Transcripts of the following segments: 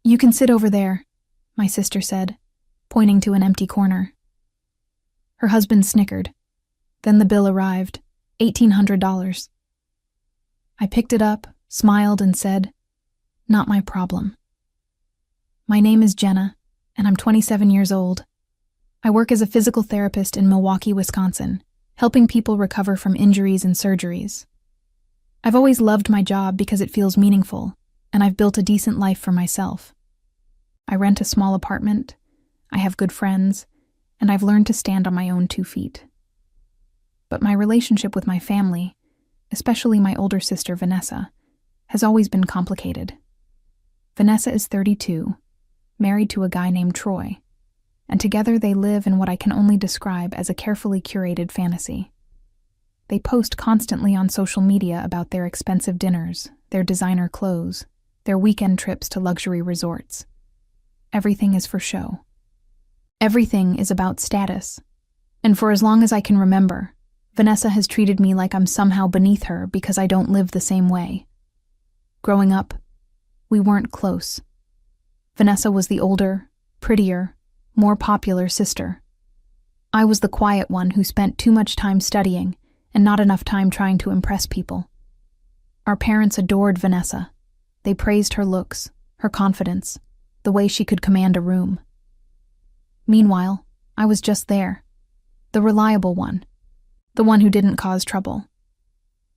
You can sit over there, my sister said, pointing to an empty corner. Her husband snickered. Then the bill arrived, $1,800. I picked it up, smiled, and said, "Not my problem." My name is Jenna, and I'm 27 years old. I work as a physical therapist in Milwaukee, Wisconsin, helping people recover from injuries and surgeries. I've always loved my job because it feels meaningful, and I've built a decent life for myself. I rent a small apartment, I have good friends, and I've learned to stand on my own 2 feet. But my relationship with my family, especially my older sister Vanessa, has always been complicated. Vanessa is 32, married to a guy named Troy, and together they live in what I can only describe as a carefully curated fantasy. They post constantly on social media about their expensive dinners, their designer clothes, their weekend trips to luxury resorts. Everything is for show. Everything is about status. And for as long as I can remember, Vanessa has treated me like I'm somehow beneath her because I don't live the same way. Growing up, we weren't close. Vanessa was the older, prettier, more popular sister. I was the quiet one who spent too much time studying and not enough time trying to impress people. Our parents adored Vanessa. They praised her looks, her confidence, the way she could command a room. Meanwhile, I was just there, the reliable one, the one who didn't cause trouble,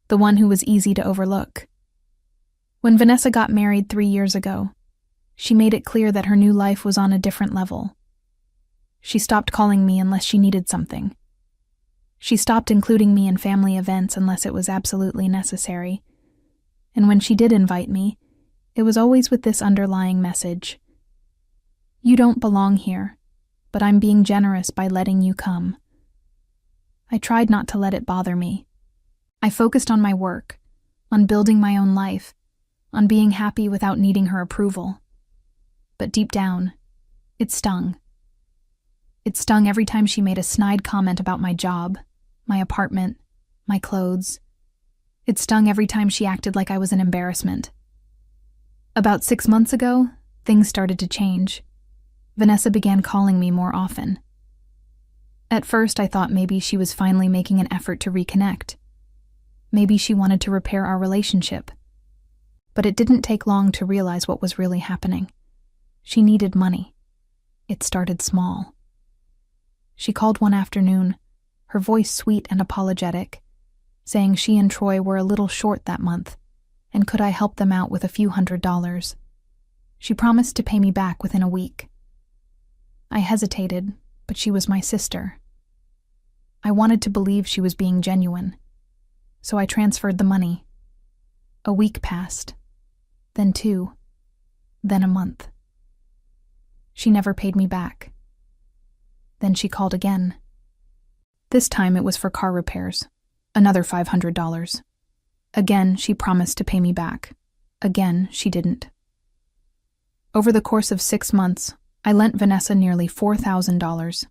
the one who was easy to overlook. When Vanessa got married 3 years ago, she made it clear that her new life was on a different level. She stopped calling me unless she needed something. She stopped including me in family events unless it was absolutely necessary. And when she did invite me, it was always with this underlying message: "You don't belong here, but I'm being generous by letting you come." I tried not to let it bother me. I focused on my work, on building my own life, on being happy without needing her approval. But deep down, it stung. It stung every time she made a snide comment about my job, my apartment, my clothes. It stung every time she acted like I was an embarrassment. About 6 months ago, things started to change. Vanessa began calling me more often. At first, I thought maybe she was finally making an effort to reconnect. Maybe she wanted to repair our relationship. But it didn't take long to realize what was really happening. She needed money. It started small. She called one afternoon, her voice sweet and apologetic, saying she and Troy were a little short that month, and could I help them out with a few $100s. She promised to pay me back within a week. I hesitated, but she was my sister. I wanted to believe she was being genuine, so I transferred the money. A week passed, then 2, then a month. She never paid me back. Then she called again. This time it was for car repairs, another $500. Again, she promised to pay me back. Again, she didn't. Over the course of 6 months, I lent Vanessa nearly $4,000.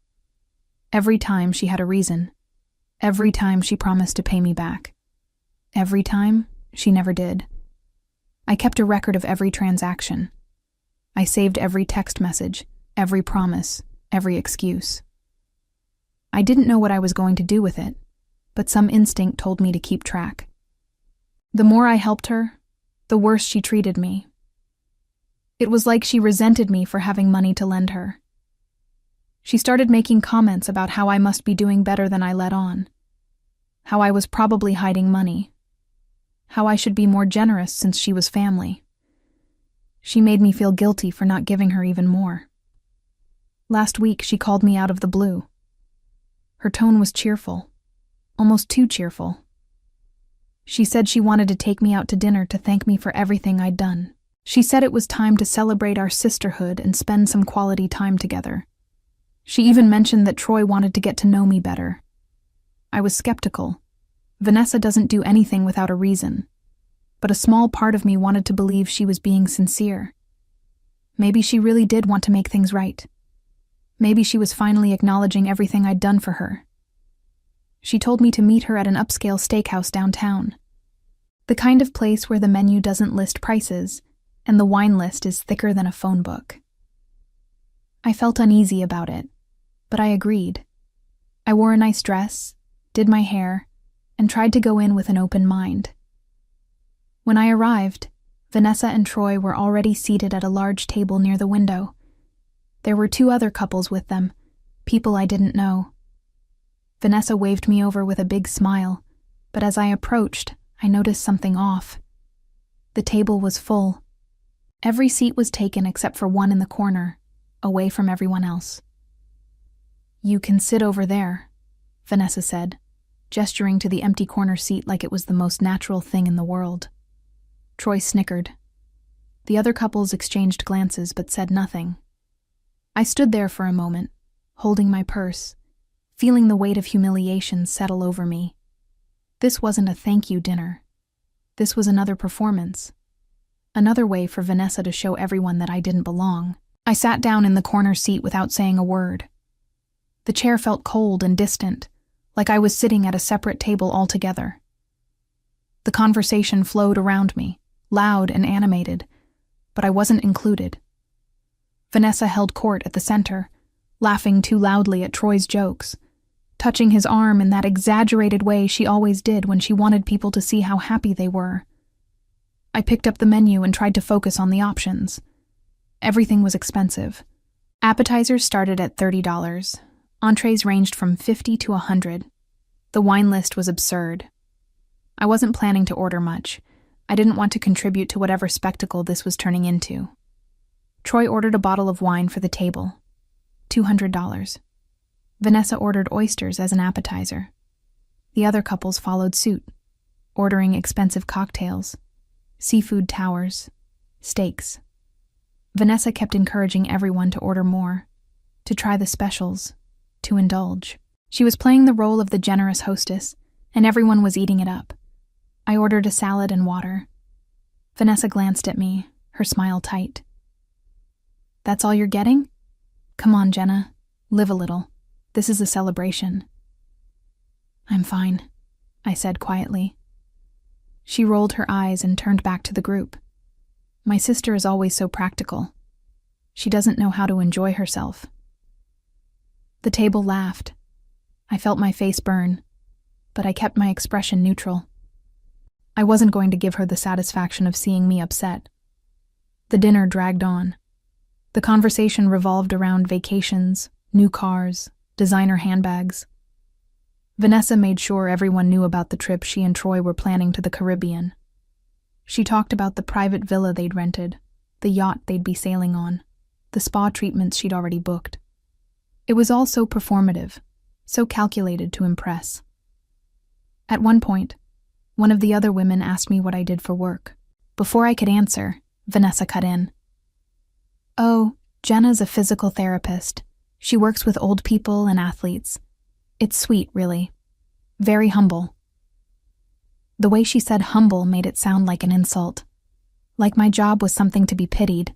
Every time she had a reason. Every time she promised to pay me back. Every time, she never did. I kept a record of every transaction. I saved every text message, every promise, every excuse. I didn't know what I was going to do with it, but some instinct told me to keep track. The more I helped her, the worse she treated me. It was like she resented me for having money to lend her. She started making comments about how I must be doing better than I let on, how I was probably hiding money, how I should be more generous since she was family. She made me feel guilty for not giving her even more. Last week, she called me out of the blue. Her tone was cheerful, almost too cheerful. She said she wanted to take me out to dinner to thank me for everything I'd done. She said it was time to celebrate our sisterhood and spend some quality time together. She even mentioned that Troy wanted to get to know me better. I was skeptical. Vanessa doesn't do anything without a reason. But a small part of me wanted to believe she was being sincere. Maybe she really did want to make things right. Maybe she was finally acknowledging everything I'd done for her. She told me to meet her at an upscale steakhouse downtown. The kind of place where the menu doesn't list prices, and the wine list is thicker than a phone book. I felt uneasy about it, but I agreed. I wore a nice dress, did my hair, and tried to go in with an open mind. When I arrived, Vanessa and Troy were already seated at a large table near the window. There were 2 other couples with them, people I didn't know. Vanessa waved me over with a big smile, but as I approached, I noticed something off. The table was full. Every seat was taken except for one in the corner, away from everyone else. "You can sit over there," Vanessa said, gesturing to the empty corner seat like it was the most natural thing in the world. Troy snickered. The other couples exchanged glances but said nothing. I stood there for a moment, holding my purse, feeling the weight of humiliation settle over me. This wasn't a thank you dinner. This was another performance. Another way for Vanessa to show everyone that I didn't belong. I sat down in the corner seat without saying a word. The chair felt cold and distant, like I was sitting at a separate table altogether. The conversation flowed around me, loud and animated, but I wasn't included. Vanessa held court at the center, laughing too loudly at Troy's jokes, touching his arm in that exaggerated way she always did when she wanted people to see how happy they were. I picked up the menu and tried to focus on the options. Everything was expensive. Appetizers started at $30. Entrees ranged from $50 to $100. The wine list was absurd. I wasn't planning to order much. I didn't want to contribute to whatever spectacle this was turning into. Troy ordered a bottle of wine for the table. $200. Vanessa ordered oysters as an appetizer. The other couples followed suit, ordering expensive cocktails, seafood towers, steaks. Vanessa kept encouraging everyone to order more, to try the specials, to indulge. She was playing the role of the generous hostess, and everyone was eating it up. I ordered a salad and water. Vanessa glanced at me, her smile tight. "That's all you're getting? Come on, Jenna. Live a little. This is a celebration." "I'm fine," I said quietly. She rolled her eyes and turned back to the group. My sister is always so practical. She doesn't know how to enjoy herself. The table laughed. I felt my face burn, but I kept my expression neutral. I wasn't going to give her the satisfaction of seeing me upset. The dinner dragged on. The conversation revolved around vacations, new cars, designer handbags. Vanessa made sure everyone knew about the trip she and Troy were planning to the Caribbean. She talked about the private villa they'd rented, the yacht they'd be sailing on, the spa treatments she'd already booked. It was all so performative, so calculated to impress. At one point, one of the other women asked me what I did for work. Before I could answer, Vanessa cut in. "Oh, Jenna's a physical therapist. She works with old people and athletes. It's sweet, really. Very humble." The way she said humble made it sound like an insult, like my job was something to be pitied.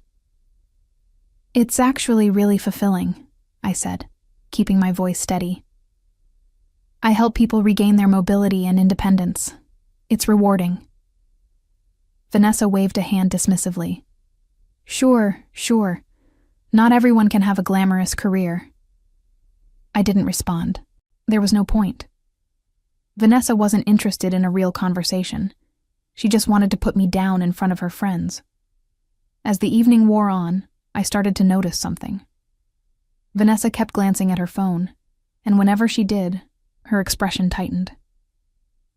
"It's actually really fulfilling," I said, keeping my voice steady. "I help people regain their mobility and independence. It's rewarding." Vanessa waved a hand dismissively. Sure. Not everyone can have a glamorous career." I didn't respond. There was no point. Vanessa wasn't interested in a real conversation. She just wanted to put me down in front of her friends. As the evening wore on, I started to notice something. Vanessa kept glancing at her phone, and whenever she did, her expression tightened.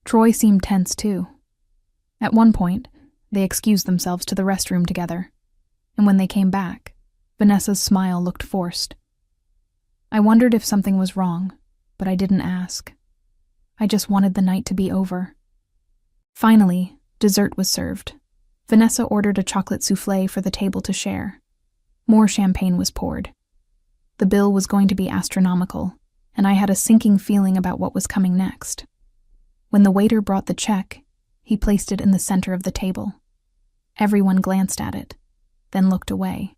Troy seemed tense too. At one point, they excused themselves to the restroom together, and when they came back, Vanessa's smile looked forced. I wondered if something was wrong, but I didn't ask. I just wanted the night to be over. Finally, dessert was served. Vanessa ordered a chocolate souffle for the table to share. More champagne was poured. The bill was going to be astronomical, and I had a sinking feeling about what was coming next. When the waiter brought the check, he placed it in the center of the table. Everyone glanced at it, then looked away.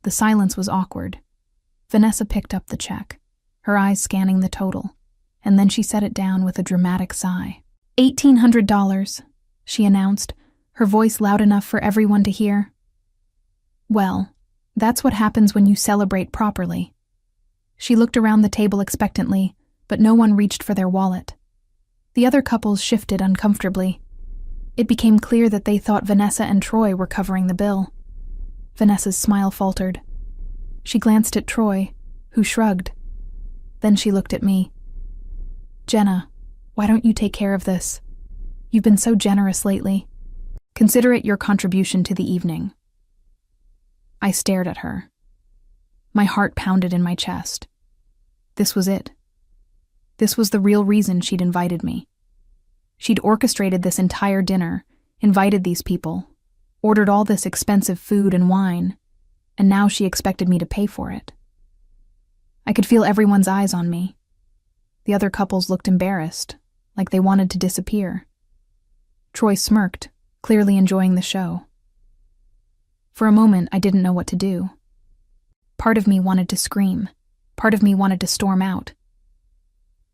The silence was awkward. Vanessa picked up the check, her eyes scanning the total, and then she set it down with a dramatic sigh. $1,800, she announced, her voice loud enough for everyone to hear. "Well, that's what happens when you celebrate properly." She looked around the table expectantly, but no one reached for their wallet. The other couples shifted uncomfortably. It became clear that they thought Vanessa and Troy were covering the bill. Vanessa's smile faltered. She glanced at Troy, who shrugged. Then she looked at me. "Jenna, why don't you take care of this? You've been so generous lately. Consider it your contribution to the evening." I stared at her. My heart pounded in my chest. This was it. This was the real reason she'd invited me. She'd orchestrated this entire dinner, invited these people, ordered all this expensive food and wine, and now she expected me to pay for it. I could feel everyone's eyes on me. The other couples looked embarrassed, like they wanted to disappear. Troy smirked, clearly enjoying the show. For a moment, I didn't know what to do. Part of me wanted to scream. Part of me wanted to storm out.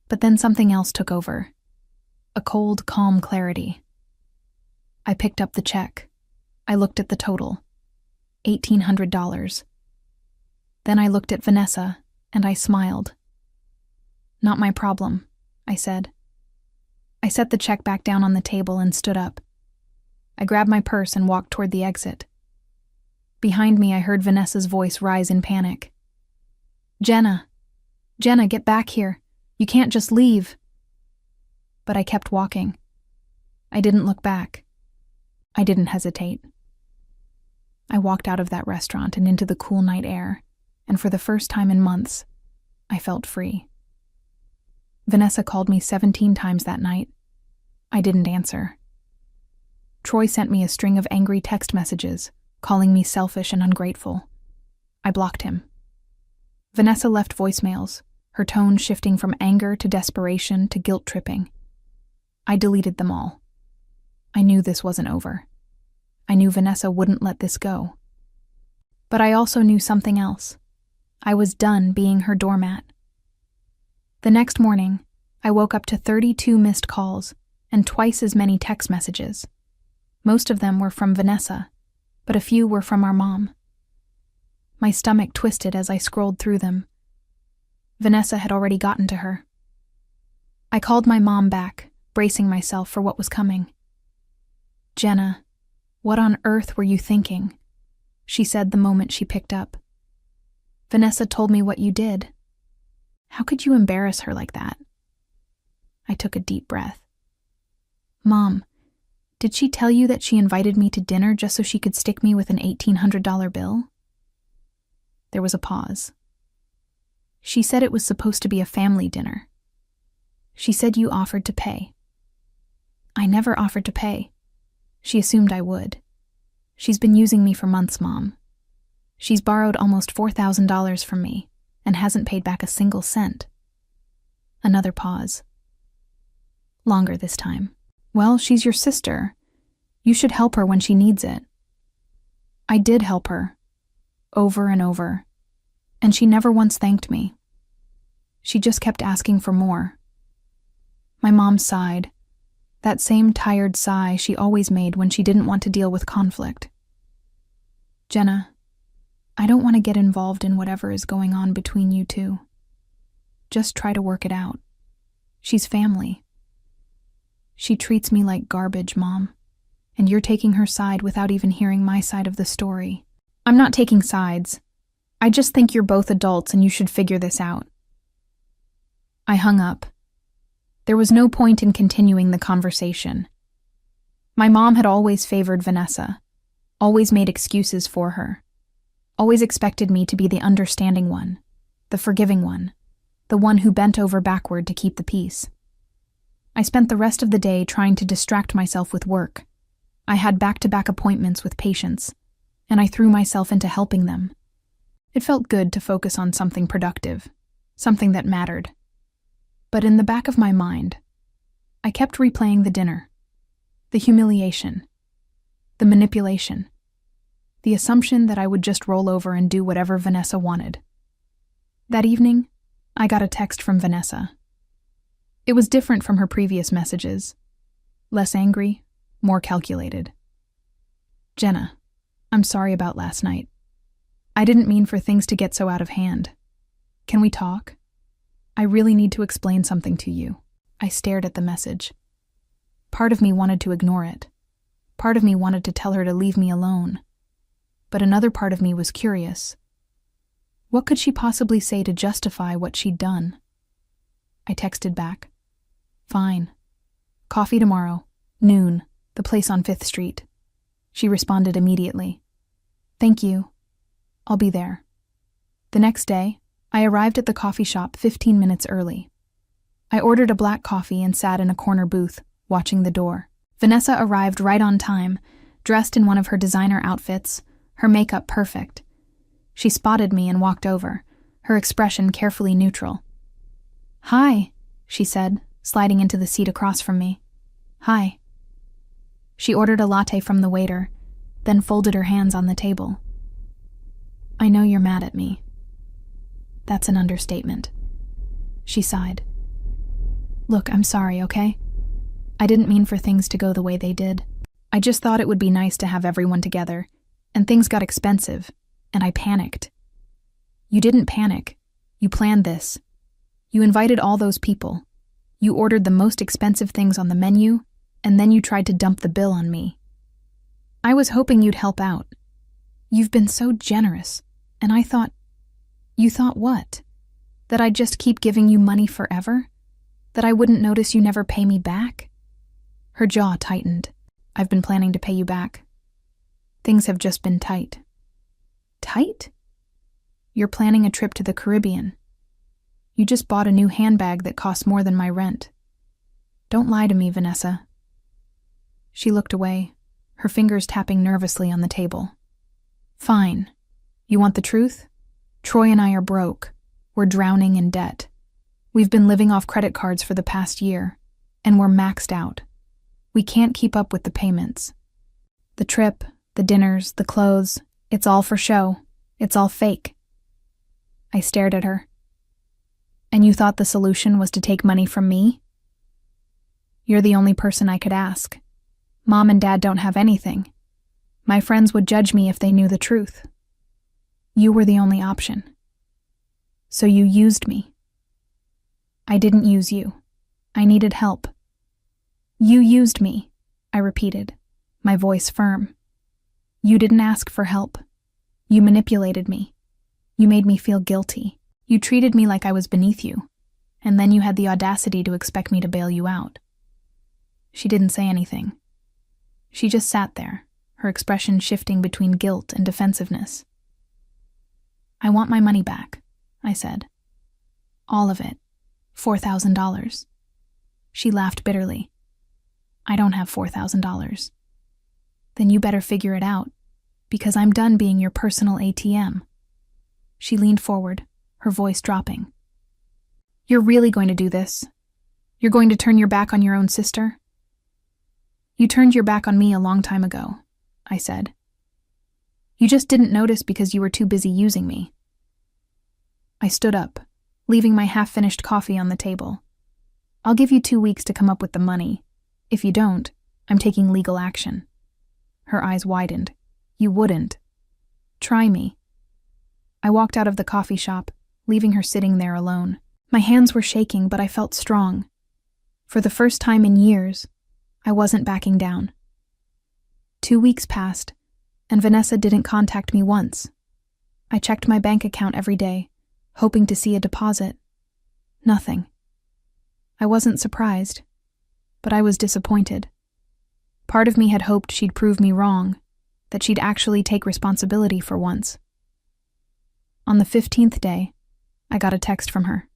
But then something else took over. A cold, calm clarity. I picked up the check. I looked at the total. $1,800. Then I looked at Vanessa, and I smiled. "Not my problem," I said. I set the check back down on the table and stood up. I grabbed my purse and walked toward the exit. Behind me, I heard Vanessa's voice rise in panic. Jenna, get back here. You can't just leave." But I kept walking. I didn't look back. I didn't hesitate. I walked out of that restaurant and into the cool night air, and for the first time in months, I felt free. Vanessa called me 17 times that night. I didn't answer. Troy sent me a string of angry text messages, calling me selfish and ungrateful. I blocked him. Vanessa left voicemails, her tone shifting from anger to desperation to guilt-tripping. I deleted them all. I knew this wasn't over. I knew Vanessa wouldn't let this go. But I also knew something else. I was done being her doormat. The next morning, I woke up to 32 missed calls and twice as many text messages. Most of them were from Vanessa, but a few were from our mom. My stomach twisted as I scrolled through them. Vanessa had already gotten to her. I called my mom back, bracing myself for what was coming. "Jenna, what on earth were you thinking?" she said the moment she picked up. "Vanessa told me what you did. How could you embarrass her like that?" I took a deep breath. "Mom, did she tell you that she invited me to dinner just so she could stick me with an $1,800 bill?" There was a pause. "She said it was supposed to be a family dinner. She said you offered to pay." "I never offered to pay. She assumed I would. She's been using me for months, Mom. She's borrowed almost $4,000 from me and hasn't paid back a single cent." Another pause. Longer this time. "Well, she's your sister. You should help her when she needs it." I did help her, over and over, and she never once thanked me. She just kept asking for more. My mom sighed, that same tired sigh she always made when she didn't want to deal with conflict. "Jenna, I don't want to get involved in whatever is going on between you two. Just try to work it out. She's family. She treats me like garbage, Mom, and you're taking her side without even hearing my side of the story." "I'm not taking sides. I just think you're both adults and you should figure this out." I hung up. There was no point in continuing the conversation. My mom had always favored Vanessa, always made excuses for her, always expected me to be the understanding one, the forgiving one, the one who bent over backward to keep the peace. I spent the rest of the day trying to distract myself with work. I had back-to-back appointments with patients, and I threw myself into helping them. It felt good to focus on something productive, something that mattered. But in the back of my mind, I kept replaying the dinner, the humiliation, the manipulation, the assumption that I would just roll over and do whatever Vanessa wanted. That evening, I got a text from Vanessa. It was different from her previous messages. Less angry, more calculated. Jenna, I'm sorry about last night. I didn't mean for things to get so out of hand. Can we talk? I really need to explain something to you. I stared at the message. Part of me wanted to ignore it. Part of me wanted to tell her to leave me alone. But another part of me was curious. What could she possibly say to justify what she'd done? I texted back. Fine. Coffee tomorrow, noon, the place on 5th Street. She responded immediately. Thank you. I'll be there. The next day, I arrived at the coffee shop 15 minutes early. I ordered a black coffee and sat in a corner booth, watching the door. Vanessa arrived right on time, dressed in one of her designer outfits, her makeup perfect. She spotted me and walked over, her expression carefully neutral. Hi, she said, sliding into the seat across from me. Hi. She ordered a latte from the waiter, then folded her hands on the table. I know you're mad at me. That's an understatement. She sighed. Look, I'm sorry, okay? I didn't mean for things to go the way they did. I just thought it would be nice to have everyone together, and things got expensive, and I panicked. You didn't panic. You planned this. You invited all those people. You ordered the most expensive things on the menu, and then you tried to dump the bill on me. I was hoping you'd help out. You've been so generous, and I thought... You thought what? That I'd just keep giving you money forever? That I wouldn't notice you never pay me back? Her jaw tightened. I've been planning to pay you back. Things have just been tight. Tight? You're planning a trip to the Caribbean. You just bought a new handbag that costs more than my rent. Don't lie to me, Vanessa. She looked away, her fingers tapping nervously on the table. Fine. You want the truth? Troy and I are broke. We're drowning in debt. We've been living off credit cards for the past year, and we're maxed out. We can't keep up with the payments. The trip, the dinners, the clothes, it's all for show. It's all fake. I stared at her. And you thought the solution was to take money from me? You're the only person I could ask. Mom and Dad don't have anything. My friends would judge me if they knew the truth. You were the only option. So you used me. I didn't use you. I needed help. You used me, I repeated, my voice firm. You didn't ask for help. You manipulated me. You made me feel guilty. You treated me like I was beneath you, and then you had the audacity to expect me to bail you out. She didn't say anything. She just sat there, her expression shifting between guilt and defensiveness. I want my money back, I said. All of it. $4,000. She laughed bitterly. I don't have $4,000. Then you better figure it out, because I'm done being your personal ATM. She leaned forward, her voice dropping. You're really going to do this? You're going to turn your back on your own sister? You turned your back on me a long time ago, I said. You just didn't notice because you were too busy using me. I stood up, leaving my half-finished coffee on the table. I'll give you 2 weeks to come up with the money. If you don't, I'm taking legal action. Her eyes widened. You wouldn't. Try me. I walked out of the coffee shop, leaving her sitting there alone. My hands were shaking, but I felt strong. For the first time in years, I wasn't backing down. 2 weeks passed, and Vanessa didn't contact me once. I checked my bank account every day, hoping to see a deposit. Nothing. I wasn't surprised, but I was disappointed. Part of me had hoped she'd prove me wrong, that she'd actually take responsibility for once. On the 15th day, I got a text from her.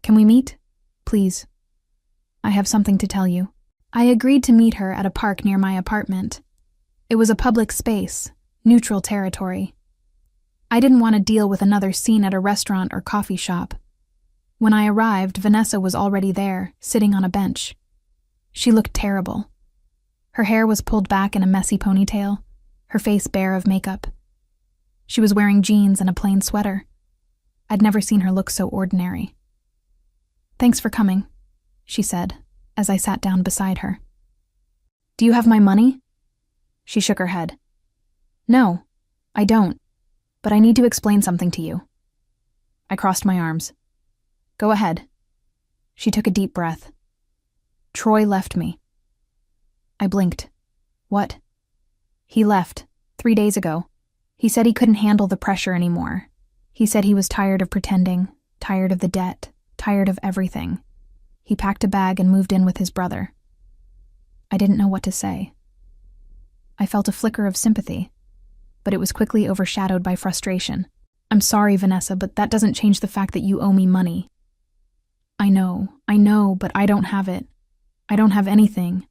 Can we meet? Please. I have something to tell you. I agreed to meet her at a park near my apartment. It was a public space, neutral territory. I didn't want to deal with another scene at a restaurant or coffee shop. When I arrived, Vanessa was already there, sitting on a bench. She looked terrible. Her hair was pulled back in a messy ponytail, her face bare of makeup. She was wearing jeans and a plain sweater. I'd never seen her look so ordinary. Thanks for coming, she said, as I sat down beside her. Do you have my money? She shook her head. No, I don't, but I need to explain something to you. I crossed my arms. Go ahead. She took a deep breath. Troy left me. I blinked. What? He left, 3 days ago. He said he couldn't handle the pressure anymore. He said he was tired of pretending, tired of the debt, tired of everything. He packed a bag and moved in with his brother. I didn't know what to say. I felt a flicker of sympathy, but it was quickly overshadowed by frustration. I'm sorry, Vanessa, but that doesn't change the fact that you owe me money. I know, but I don't have it. I don't have anything.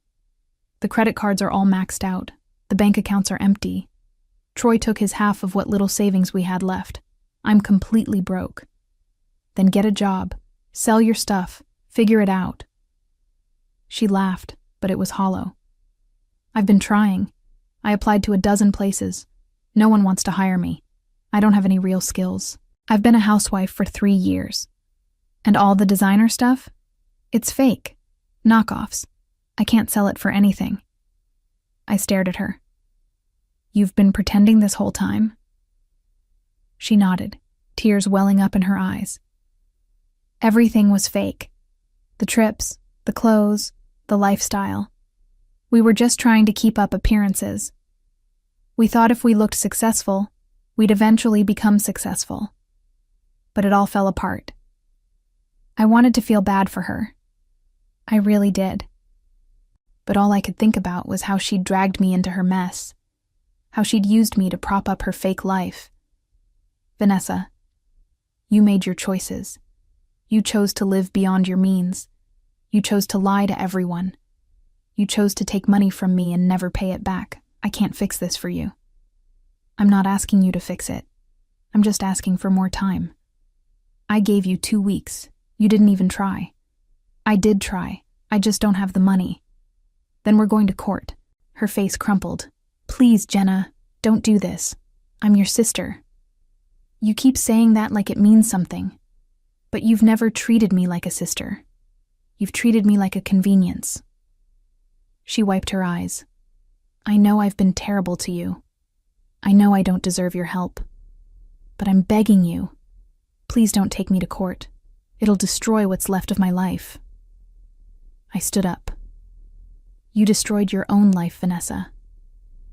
The credit cards are all maxed out. The bank accounts are empty. Troy took his half of what little savings we had left. I'm completely broke. Then get a job. Sell your stuff. Figure it out. She laughed, but it was hollow. I've been trying. I applied to 12 places. No one wants to hire me. I don't have any real skills. I've been a housewife for 3 years. And all the designer stuff? It's fake. Knockoffs. I can't sell it for anything. I stared at her. You've been pretending this whole time? She nodded, tears welling up in her eyes. Everything was fake. The trips, the clothes, the lifestyle. We were just trying to keep up appearances. We thought if we looked successful, we'd eventually become successful. But it all fell apart. I wanted to feel bad for her. I really did. But all I could think about was how she'd dragged me into her mess, how she'd used me to prop up her fake life. Vanessa, you made your choices. You chose to live beyond your means. You chose to lie to everyone. You chose to take money from me and never pay it back. I can't fix this for you. I'm not asking you to fix it. I'm just asking for more time. I gave you 2 weeks. You didn't even try. I did try. I just don't have the money. Then we're going to court. Her face crumpled. Please, Jenna, don't do this. I'm your sister. You keep saying that like it means something. But you've never treated me like a sister. You've treated me like a convenience. She wiped her eyes. I know I've been terrible to you. I know I don't deserve your help. But I'm begging you. Please don't take me to court. It'll destroy what's left of my life. I stood up. You destroyed your own life, Vanessa.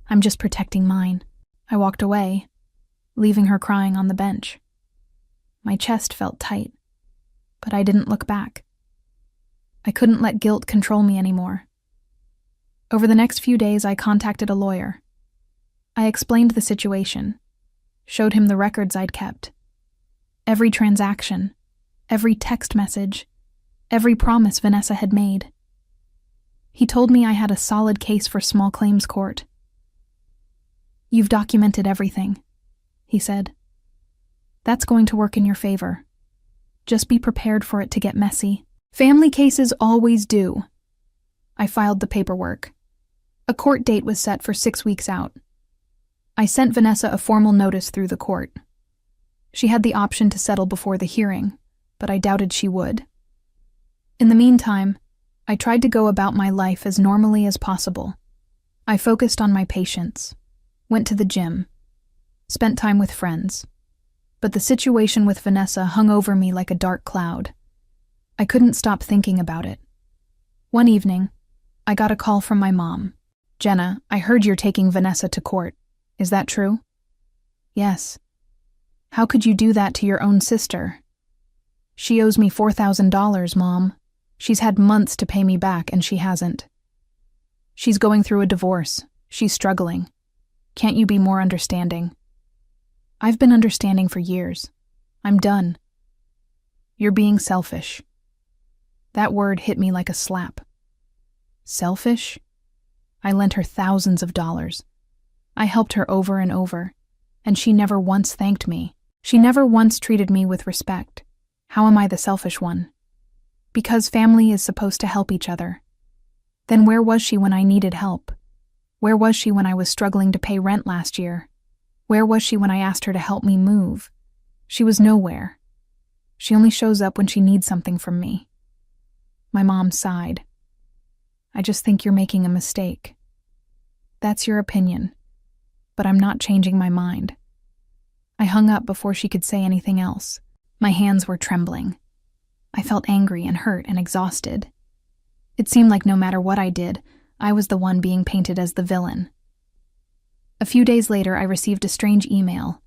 I'm just protecting mine. I walked away, leaving her crying on the bench. My chest felt tight, but I didn't look back. I couldn't let guilt control me anymore. Over the next few days, I contacted a lawyer. I explained the situation, showed him the records I'd kept. Every transaction, every text message, every promise Vanessa had made. He told me I had a solid case for small claims court. You've documented everything, he said. That's going to work in your favor. Just be prepared for it to get messy. Family cases always do. I filed the paperwork. A court date was set for 6 weeks out. I sent Vanessa a formal notice through the court. She had the option to settle before the hearing, but I doubted she would. In the meantime, I tried to go about my life as normally as possible. I focused on my patients, went to the gym, spent time with friends. But the situation with Vanessa hung over me like a dark cloud. I couldn't stop thinking about it. One evening, I got a call from my mom. Jenna, I heard you're taking Vanessa to court. Is that true? Yes. How could you do that to your own sister? She owes me $4,000, Mom. She's had months to pay me back, and she hasn't. She's going through a divorce. She's struggling. Can't you be more understanding? I've been understanding for years. I'm done. You're being selfish. That word hit me like a slap. Selfish? I lent her thousands of dollars. I helped her over and over, and she never once thanked me. She never once treated me with respect. How am I the selfish one? Because family is supposed to help each other. Then where was she when I needed help? Where was she when I was struggling to pay rent last year? Where was she when I asked her to help me move? She was nowhere. She only shows up when she needs something from me. My mom sighed. I just think you're making a mistake. That's your opinion, but I'm not changing my mind." I hung up before she could say anything else. My hands were trembling. I felt angry and hurt and exhausted. It seemed like no matter what I did, I was the one being painted as the villain. A few days later, I received a strange email.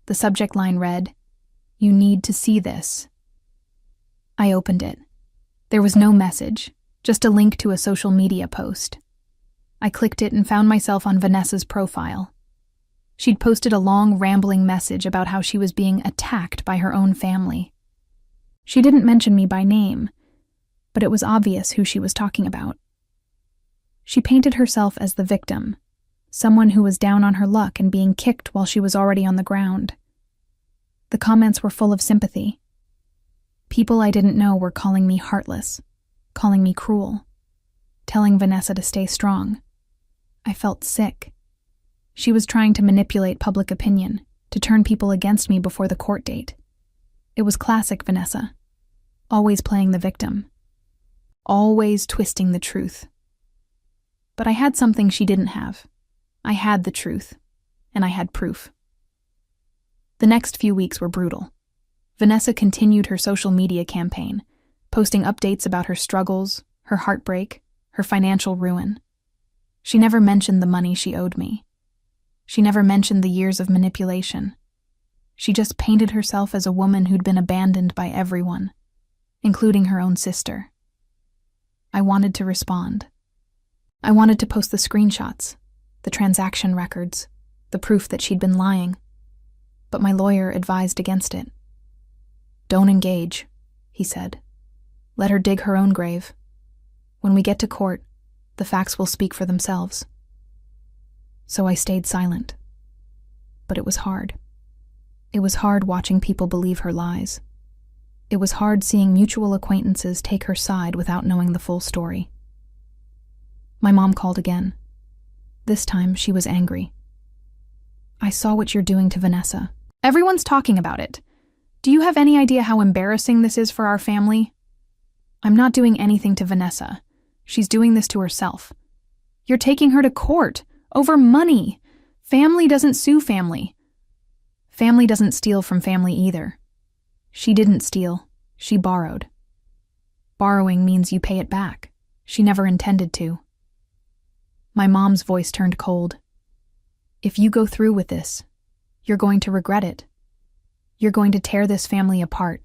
The subject line read, "You need to see this." I opened it. There was no message, just a link to a social media post. I clicked it and found myself on Vanessa's profile. She'd posted a long, rambling message about how she was being attacked by her own family. She didn't mention me by name, but it was obvious who she was talking about. She painted herself as the victim, someone who was down on her luck and being kicked while she was already on the ground. The comments were full of sympathy. People I didn't know were calling me heartless, calling me cruel, telling Vanessa to stay strong. I felt sick. She was trying to manipulate public opinion, to turn people against me before the court date. It was classic Vanessa, always playing the victim, always twisting the truth. But I had something she didn't have. I had the truth, and I had proof. The next few weeks were brutal. Vanessa continued her social media campaign, posting updates about her struggles, her heartbreak, her financial ruin. She never mentioned the money she owed me. She never mentioned the years of manipulation. She just painted herself as a woman who'd been abandoned by everyone, including her own sister. I wanted to respond. I wanted to post the screenshots, the transaction records, the proof that she'd been lying. But my lawyer advised against it. "Don't engage," he said. "Let her dig her own grave. When we get to court, the facts will speak for themselves." So I stayed silent. But it was hard. It was hard watching people believe her lies. It was hard seeing mutual acquaintances take her side without knowing the full story. My mom called again. This time, she was angry. "I saw what you're doing to Vanessa. Everyone's talking about it. Do you have any idea how embarrassing this is for our family?" "I'm not doing anything to Vanessa. She's doing this to herself. You're taking her to court over money. Family doesn't sue family. Family doesn't steal from family either. She didn't steal. She borrowed. Borrowing means you pay it back. She never intended to." My mom's voice turned cold. "If you go through with this, you're going to regret it. You're going to tear this family apart."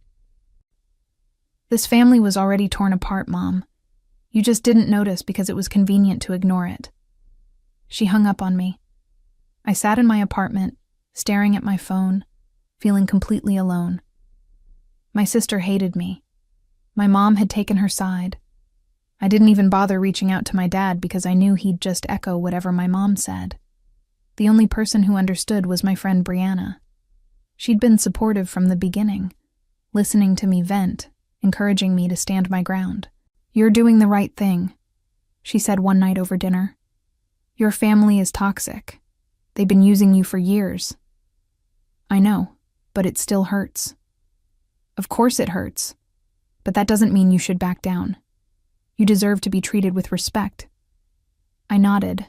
"This family was already torn apart, Mom. You just didn't notice because it was convenient to ignore it." She hung up on me. I sat in my apartment, staring at my phone, feeling completely alone. My sister hated me. My mom had taken her side. I didn't even bother reaching out to my dad because I knew he'd just echo whatever my mom said. The only person who understood was my friend Brianna. She'd been supportive from the beginning, listening to me vent, encouraging me to stand my ground. "You're doing the right thing," she said one night over dinner. "Your family is toxic. They've been using you for years." "I know, but it still hurts." "Of course it hurts, but that doesn't mean you should back down. You deserve to be treated with respect." I nodded,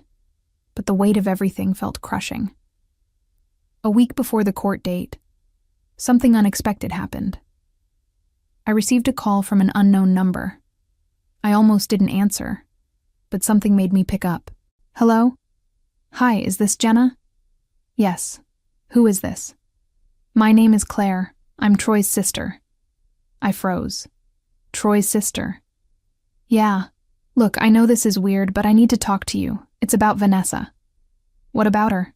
but the weight of everything felt crushing. A week before the court date, something unexpected happened. I received a call from an unknown number. I almost didn't answer, but something made me pick up. "Hello? Hi, is this Jenna?" "Yes. Who is this?" "My name is Claire. I'm Troy's sister." I froze. Troy's sister. "Yeah. Look, I know this is weird, but I need to talk to you. It's about Vanessa." "What about her?"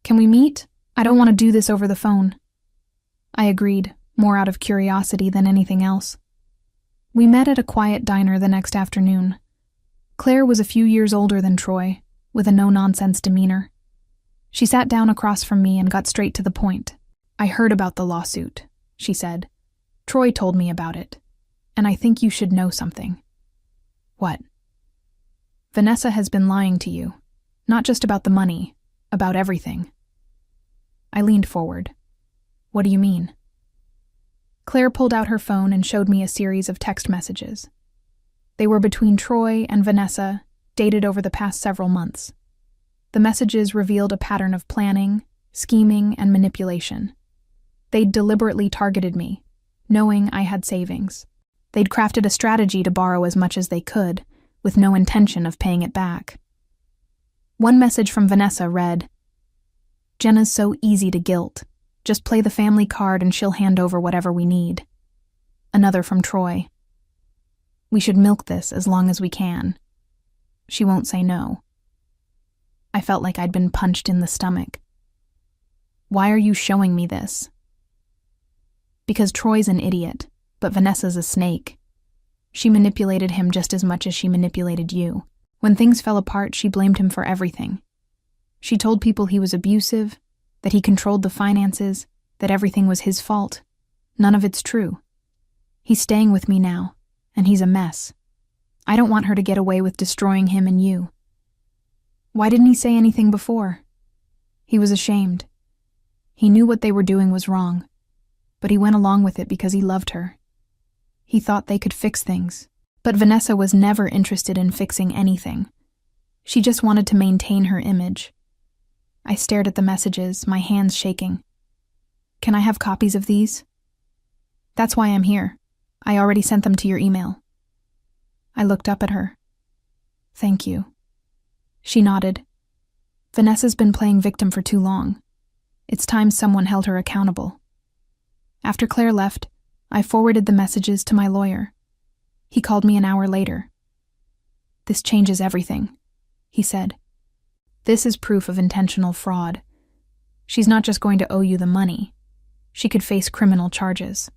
"Can we meet? I don't want to do this over the phone." I agreed, more out of curiosity than anything else. We met at a quiet diner the next afternoon. Claire was a few years older than Troy, with a no-nonsense demeanor. She sat down across from me and got straight to the point. "I heard about the lawsuit," she said. "Troy told me about it, and I think you should know something." "What?" "Vanessa has been lying to you, not just about the money, about everything." I leaned forward. "What do you mean?" Claire pulled out her phone and showed me a series of text messages. They were between Troy and Vanessa, dated over the past several months. The messages revealed a pattern of planning, scheming, and manipulation. They'd deliberately targeted me, knowing I had savings. They'd crafted a strategy to borrow as much as they could, with no intention of paying it back. One message from Vanessa read, "Jenna's so easy to guilt. Just play the family card and she'll hand over whatever we need." Another from Troy, "We should milk this as long as we can. She won't say no." I felt like I'd been punched in the stomach. "Why are you showing me this?" "Because Troy's an idiot, but Vanessa's a snake. She manipulated him just as much as she manipulated you. When things fell apart, she blamed him for everything. She told people he was abusive, that he controlled the finances, that everything was his fault. None of it's true. He's staying with me now, and he's a mess. I don't want her to get away with destroying him and you." Why didn't he say anything before? He was ashamed. He knew what they were doing was wrong, but he went along with it because he loved her. He thought they could fix things, but Vanessa was never interested in fixing anything. She just wanted to maintain her image. I stared at the messages, my hands shaking. "Can I have copies of these?" "That's why I'm here. I already sent them to your email." I looked up at her. "Thank you." She nodded. "Vanessa's been playing victim for too long. It's time someone held her accountable." After Claire left, I forwarded the messages to my lawyer. He called me an hour later. "This changes everything," he said. "This is proof of intentional fraud. She's not just going to owe you the money. She could face criminal charges."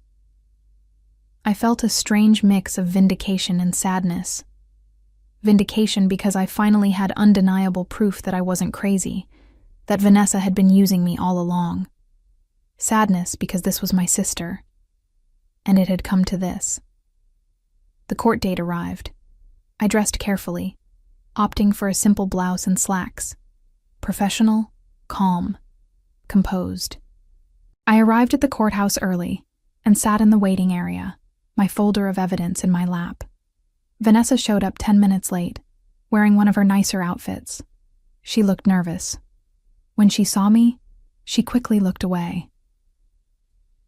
I felt a strange mix of vindication and sadness. Vindication because I finally had undeniable proof that I wasn't crazy, that Vanessa had been using me all along. Sadness because this was my sister, and it had come to this. The court date arrived. I dressed carefully, opting for a simple blouse and slacks. Professional, calm, composed. I arrived at the courthouse early and sat in the waiting area, my folder of evidence in my lap. Vanessa showed up 10 minutes late, wearing one of her nicer outfits. She looked nervous. When she saw me, she quickly looked away.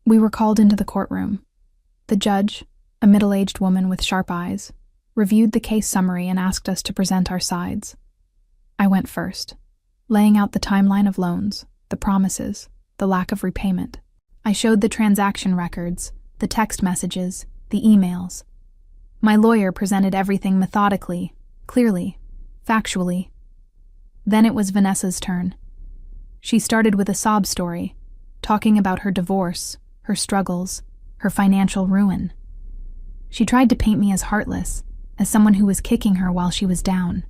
We were called into the courtroom. The judge, a middle-aged woman with sharp eyes, reviewed the case summary and asked us to present our sides. I went first, laying out the timeline of loans, the promises, the lack of repayment. I showed the transaction records, the text messages, the emails. My lawyer presented everything methodically, clearly, factually. Then it was Vanessa's turn. She started with a sob story, talking about her divorce, her struggles, her financial ruin. She tried to paint me as heartless, as someone who was kicking her while she was down.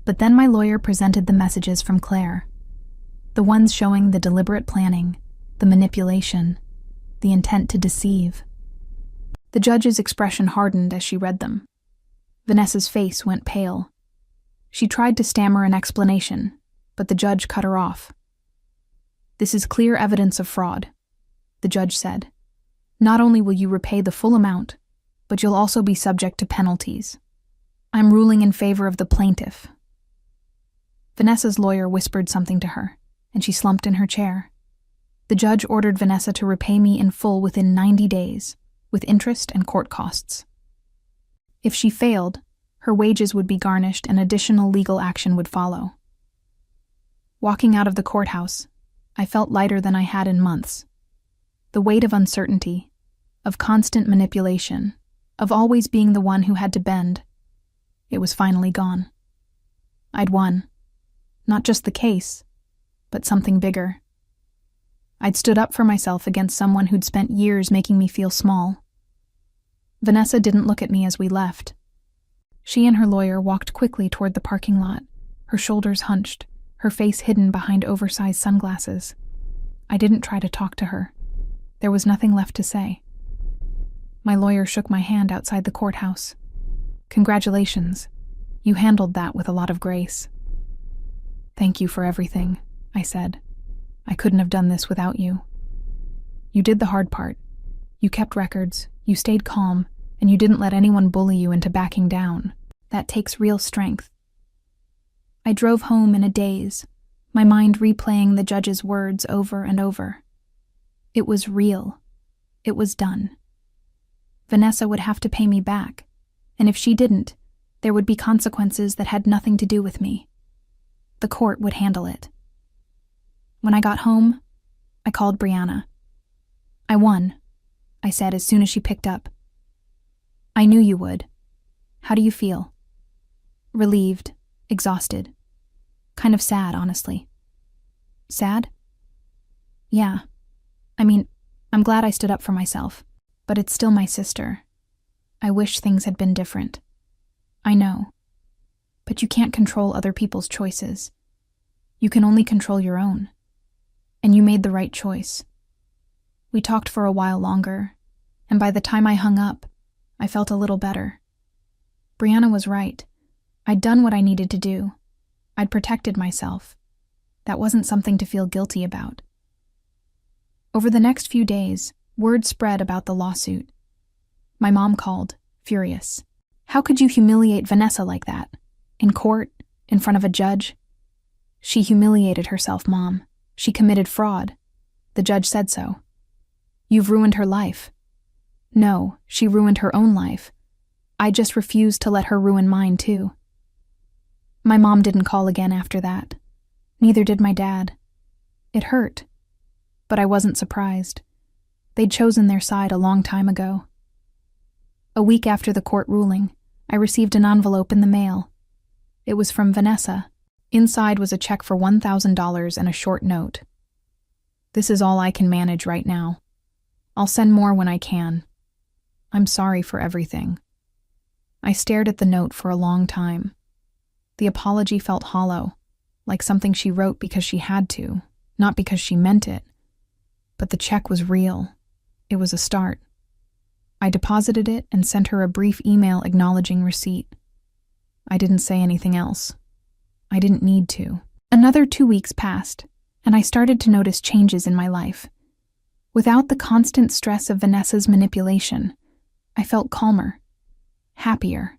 But then my lawyer presented the messages from Claire, the ones showing the deliberate planning, the manipulation, the intent to deceive. The judge's expression hardened as she read them. Vanessa's face went pale. She tried to stammer an explanation, but the judge cut her off. "This is clear evidence of fraud," the judge said. "Not only will you repay the full amount, but you'll also be subject to penalties. I'm ruling in favor of the plaintiff." Vanessa's lawyer whispered something to her, and she slumped in her chair. The judge ordered Vanessa to repay me in full within 90 days, with interest and court costs. If she failed, her wages would be garnished and additional legal action would follow. Walking out of the courthouse, I felt lighter than I had in months. The weight of uncertainty, of constant manipulation, of always being the one who had to bend, it was finally gone. I'd won. Not just the case, but something bigger. I'd stood up for myself against someone who'd spent years making me feel small. Vanessa didn't look at me as we left. She and her lawyer walked quickly toward the parking lot, her shoulders hunched, her face hidden behind oversized sunglasses. I didn't try to talk to her. There was nothing left to say. My lawyer shook my hand outside the courthouse. "Congratulations. You handled that with a lot of grace." "Thank you for everything," I said. "I couldn't have done this without you. You did the hard part. You kept records, you stayed calm, and you didn't let anyone bully you into backing down. That takes real strength." I drove home in a daze, my mind replaying the judge's words over and over. It was real. It was done. Vanessa would have to pay me back, and if she didn't, there would be consequences that had nothing to do with me. The court would handle it. When I got home, I called Brianna. "I won," I said as soon as she picked up. "I knew you would. How do you feel?" "Relieved, exhausted. Kind of sad, honestly." "Sad?" "Yeah. I mean, I'm glad I stood up for myself, but it's still my sister. I wish things had been different." "I know. But you can't control other people's choices. You can only control your own. And you made the right choice." We talked for a while longer, and by the time I hung up, I felt a little better. Brianna was right. I'd done what I needed to do. I'd protected myself. That wasn't something to feel guilty about. Over the next few days, word spread about the lawsuit. My mom called, furious. "How could you humiliate Vanessa like that? In court? In front of a judge?" "She humiliated herself, Mom. She committed fraud. The judge said so." "You've ruined her life." "No, she ruined her own life. I just refused to let her ruin mine, too." My mom didn't call again after that. Neither did my dad. It hurt. But I wasn't surprised. They'd chosen their side a long time ago. A week after the court ruling, I received an envelope in the mail. It was from Vanessa. Inside was a check for $1,000 and a short note. "This is all I can manage right now. I'll send more when I can. I'm sorry for everything." I stared at the note for a long time. The apology felt hollow, like something she wrote because she had to, not because she meant it. But the check was real. It was a start. I deposited it and sent her a brief email acknowledging receipt. I didn't say anything else. I didn't need to. Another 2 weeks passed, and I started to notice changes in my life. Without the constant stress of Vanessa's manipulation, I felt calmer, happier.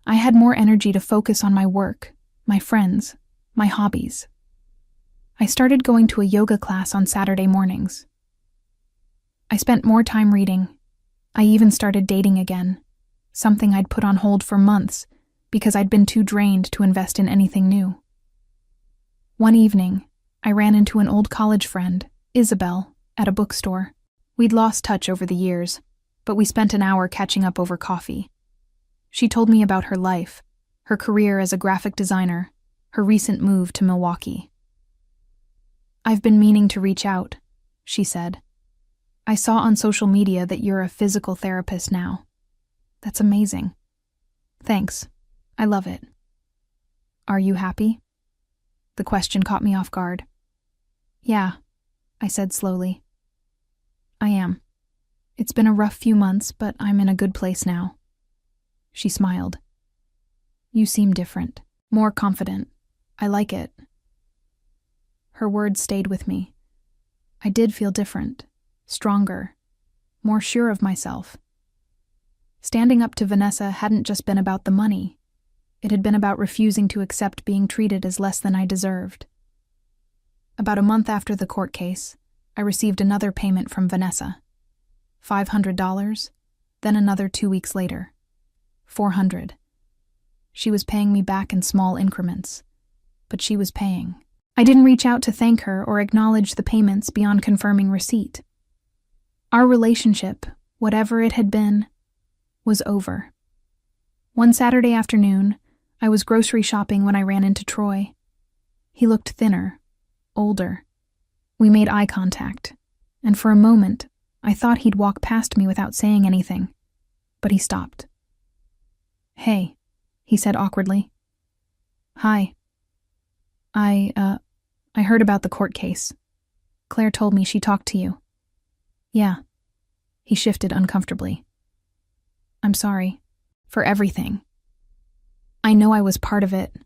I had more energy to focus on my work, my friends, my hobbies. I started going to a yoga class on Saturday mornings. I spent more time reading. I even started dating again, something I'd put on hold for months because I'd been too drained to invest in anything new. One evening, I ran into an old college friend, Isabel, at a bookstore. We'd lost touch over the years, but we spent an hour catching up over coffee. She told me about her life, her career as a graphic designer, her recent move to Milwaukee. "I've been meaning to reach out," she said. "I saw on social media that you're a physical therapist now. That's amazing. Thanks. I love it." "Are you happy?" The question caught me off guard. "Yeah," I said slowly. "I am. It's been a rough few months, but I'm in a good place now." She smiled. "You seem different, more confident. I like it." Her words stayed with me. I did feel different, stronger, more sure of myself. Standing up to Vanessa hadn't just been about the money. It had been about refusing to accept being treated as less than I deserved. About a month after the court case, I received another payment from Vanessa. $500, then another 2 weeks later. $400. She was paying me back in small increments, but she was paying. I didn't reach out to thank her or acknowledge the payments beyond confirming receipt. Our relationship, whatever it had been, was over. One Saturday afternoon, I was grocery shopping when I ran into Troy. He looked thinner, older. We made eye contact, and for a moment, I thought he'd walk past me without saying anything, but he stopped. "Hey," he said awkwardly. "Hi. I heard about the court case. Claire told me she talked to you." "Yeah." He shifted uncomfortably. "I'm sorry. For everything. I know I was part of it.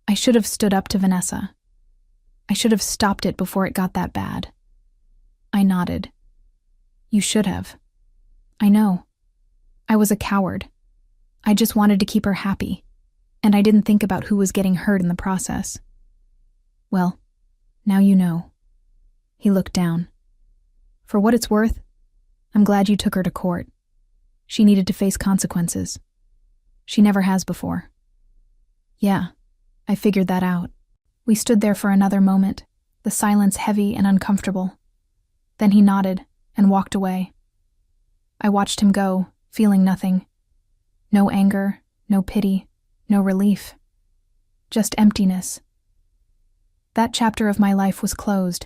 I should have stood up to Vanessa. I should have stopped it before it got that bad." I nodded. "You should have. I know. I was a coward. I just wanted to keep her happy. and I didn't think about who was getting hurt in the process. Well, now you know. He looked down. For what it's worth, I'm glad you took her to court. She needed to face consequences. She never has before. Yeah, I figured that out. We stood there for another moment, the silence heavy and uncomfortable. Then he nodded and walked away. I watched him go, feeling nothing. No anger, no pity, no relief. Just emptiness. That chapter of my life was closed.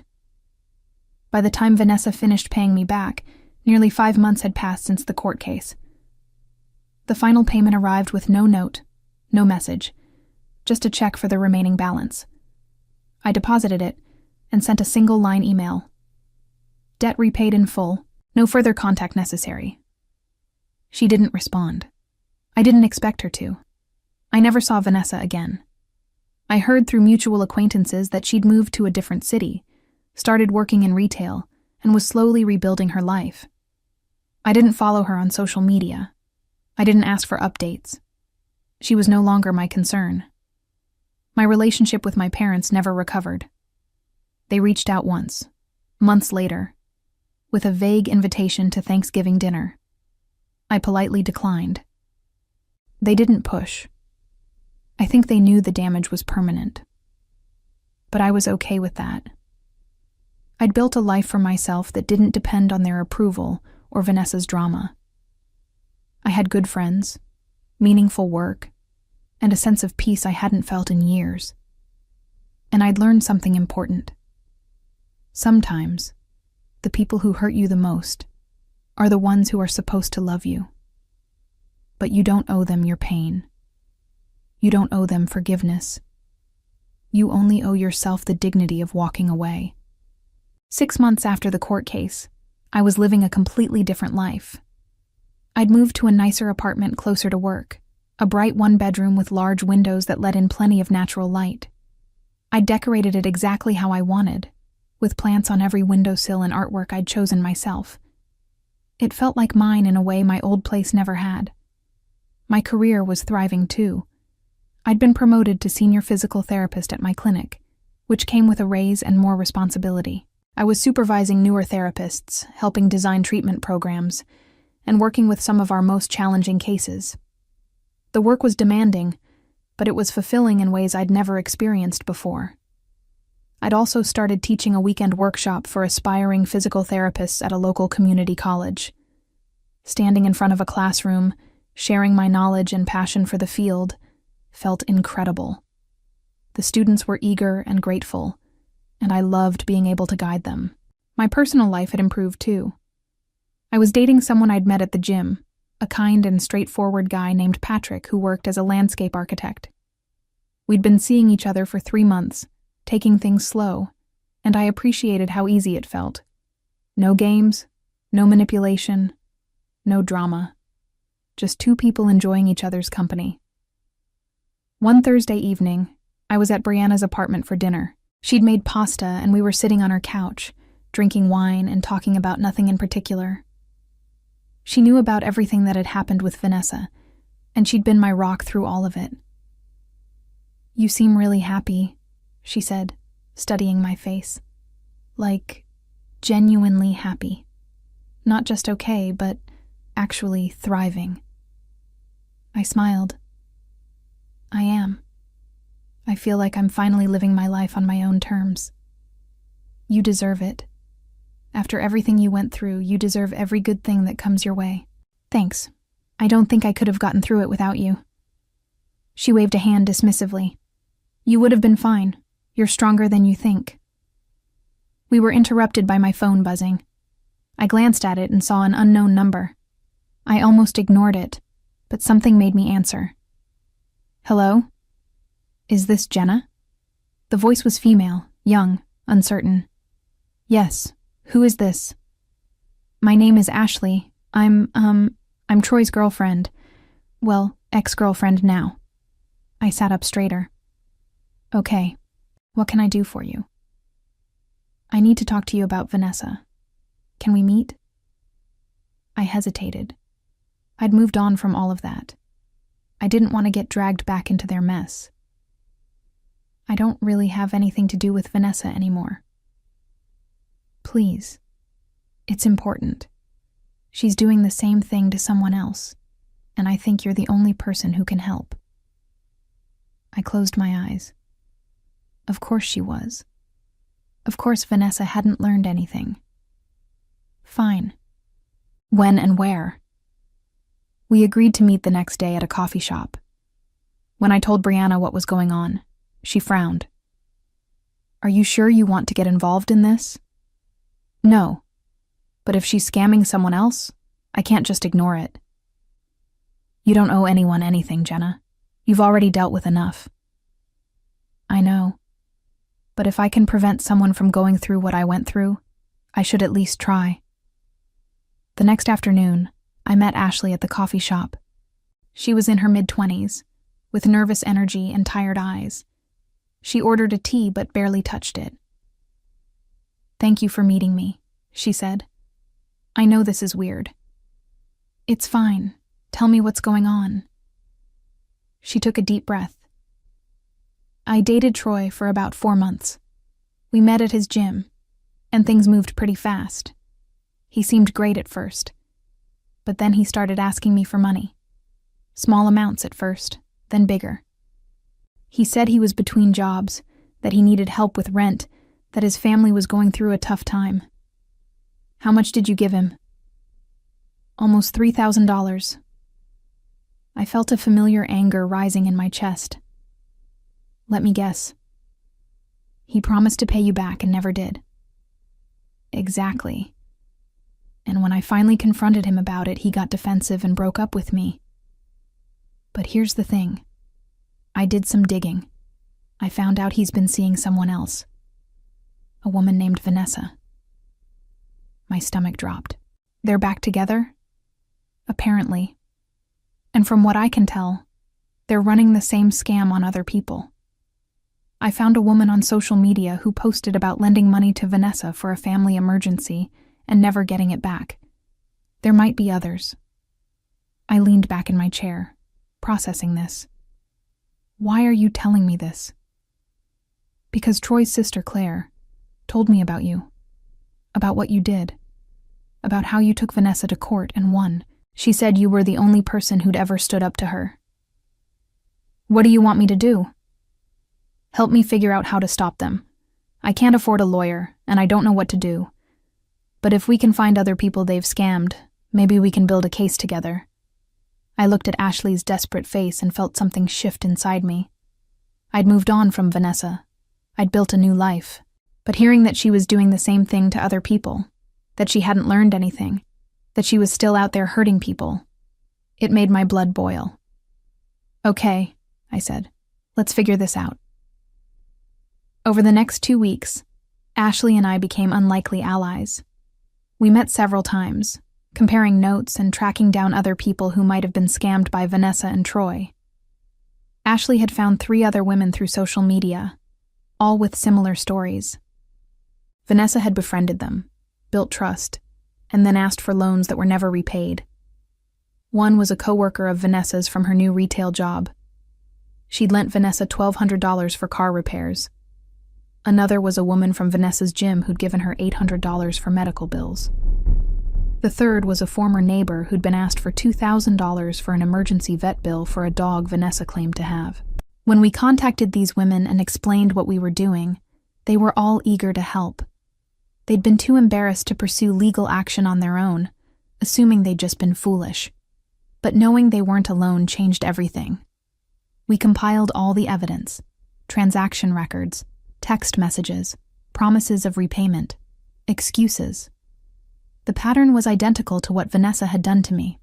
By the time Vanessa finished paying me back, nearly 5 months had passed since the court case. The final payment arrived with no note, no message, just a check for the remaining balance. I deposited it and sent a single-line email. Debt repaid in full, no further contact necessary. She didn't respond. I didn't expect her to. I never saw Vanessa again. I heard through mutual acquaintances that she'd moved to a different city, started working in retail, and was slowly rebuilding her life. I didn't follow her on social media. I didn't ask for updates. She was no longer my concern. My relationship with my parents never recovered. They reached out once, months later, with a vague invitation to Thanksgiving dinner. I politely declined. They didn't push. I think they knew the damage was permanent. But I was okay with that. I'd built a life for myself that didn't depend on their approval or Vanessa's drama. I had good friends, meaningful work, and a sense of peace I hadn't felt in years. And I'd learned something important. Sometimes, the people who hurt you the most are the ones who are supposed to love you. But you don't owe them your pain. You don't owe them forgiveness. You only owe yourself the dignity of walking away. 6 months after the court case, I was living a completely different life. I'd moved to a nicer apartment closer to work, a bright 1-bedroom with large windows that let in plenty of natural light. I'd decorated it exactly how I wanted, with plants on every windowsill and artwork I'd chosen myself. It felt like mine in a way my old place never had. My career was thriving too. I'd been promoted to senior physical therapist at my clinic, which came with a raise and more responsibility. I was supervising newer therapists, helping design treatment programs, and working with some of our most challenging cases. The work was demanding, but it was fulfilling in ways I'd never experienced before. I'd also started teaching a weekend workshop for aspiring physical therapists at a local community college. Standing in front of a classroom, sharing my knowledge and passion for the field, felt incredible. The students were eager and grateful, and I loved being able to guide them. My personal life had improved too. I was dating someone I'd met at the gym, a kind and straightforward guy named Patrick who worked as a landscape architect. We'd been seeing each other for 3 months, taking things slow, and I appreciated how easy it felt. No games, no manipulation, no drama. Just 2 people enjoying each other's company. One Thursday evening, I was at Brianna's apartment for dinner. She'd made pasta and we were sitting on her couch, drinking wine and talking about nothing in particular. She knew about everything that had happened with Vanessa, and she'd been my rock through all of it. "You seem really happy," she said, studying my face. Like, genuinely happy. Not just okay, but actually thriving. I smiled. I am. I feel like I'm finally living my life on my own terms. You deserve it. After everything you went through, you deserve every good thing that comes your way. Thanks. I don't think I could have gotten through it without you. She waved a hand dismissively. You would have been fine. You're stronger than you think. We were interrupted by my phone buzzing. I glanced at it and saw an unknown number. I almost ignored it, but something made me answer. Hello? Is this Jenna? The voice was female, young, uncertain. Yes. Who is this? My name is Ashley. I'm Troy's girlfriend. Well, ex-girlfriend now. I sat up straighter. Okay. What can I do for you? I need to talk to you about Vanessa. Can we meet? I hesitated. I'd moved on from all of that. I didn't want to get dragged back into their mess. I don't really have anything to do with Vanessa anymore. Please. It's important. She's doing the same thing to someone else, and I think you're the only person who can help. I closed my eyes. Of course she was. Of course Vanessa hadn't learned anything. Fine. When and where? We agreed to meet the next day at a coffee shop. When I told Brianna what was going on, she frowned. Are you sure you want to get involved in this? No. But if she's scamming someone else, I can't just ignore it. You don't owe anyone anything, Jenna. You've already dealt with enough. I know. But if I can prevent someone from going through what I went through, I should at least try. The next afternoon, I met Ashley at the coffee shop. She was in her mid-20s, with nervous energy and tired eyes. She ordered a tea but barely touched it. Thank you for meeting me, she said. I know this is weird. It's fine. Tell me what's going on. She took a deep breath. I dated Troy for about 4 months. We met at his gym, and things moved pretty fast. He seemed great at first, but then he started asking me for money. Small amounts at first, then bigger. He said he was between jobs, that he needed help with rent, that his family was going through a tough time. How much did you give him? Almost $3,000. I felt a familiar anger rising in my chest. Let me guess. He promised to pay you back and never did. Exactly. And when I finally confronted him about it, he got defensive and broke up with me. But here's the thing. I did some digging. I found out he's been seeing someone else. A woman named Vanessa. My stomach dropped. They're back together? Apparently. And from what I can tell, they're running the same scam on other people. I found a woman on social media who posted about lending money to Vanessa for a family emergency and never getting it back. There might be others. I leaned back in my chair, processing this. Why are you telling me this? Because Troy's sister Claire told me about you, about what you did, about how you took Vanessa to court and won. She said you were the only person who'd ever stood up to her. What do you want me to do? Help me figure out how to stop them. I can't afford a lawyer, and I don't know what to do. But if we can find other people they've scammed, maybe we can build a case together. I looked at Ashley's desperate face and felt something shift inside me. I'd moved on from Vanessa. I'd built a new life. But hearing that she was doing the same thing to other people, that she hadn't learned anything, that she was still out there hurting people, it made my blood boil. Okay, I said, let's figure this out. Over the next 2 weeks, Ashley and I became unlikely allies. We met several times, comparing notes and tracking down other people who might have been scammed by Vanessa and Troy. Ashley had found 3 other women through social media, all with similar stories. Vanessa had befriended them, built trust, and then asked for loans that were never repaid. One was a coworker of Vanessa's from her new retail job. She'd lent Vanessa $1,200 for car repairs. Another was a woman from Vanessa's gym who'd given her $800 for medical bills. The third was a former neighbor who'd been asked for $2,000 for an emergency vet bill for a dog Vanessa claimed to have. When we contacted these women and explained what we were doing, they were all eager to help. They'd been too embarrassed to pursue legal action on their own, assuming they'd just been foolish. But knowing they weren't alone changed everything. We compiled all the evidence, transaction records, text messages, promises of repayment, excuses. The pattern was identical to what Vanessa had done to me.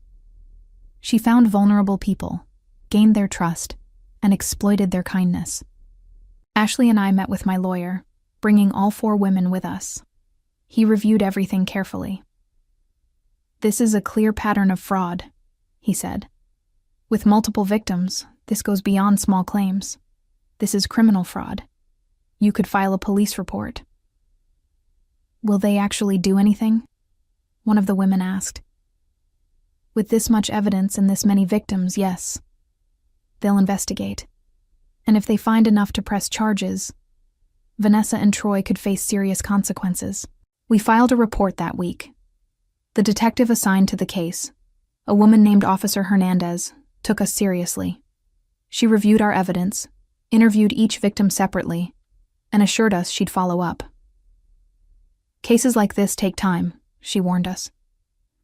She found vulnerable people, gained their trust, and exploited their kindness. Ashley and I met with my lawyer, bringing all 4 women with us. He reviewed everything carefully. This is a clear pattern of fraud, he said. With multiple victims, this goes beyond small claims. This is criminal fraud. You could file a police report. Will they actually do anything? One of the women asked. With this much evidence and this many victims, yes. they'll investigate. And if they find enough to press charges, Vanessa and Troy could face serious consequences. We filed a report that week. The detective assigned to the case, a woman named Officer Hernandez, took us seriously. She reviewed our evidence, interviewed each victim separately, and assured us she'd follow up. Cases like this take time, she warned us.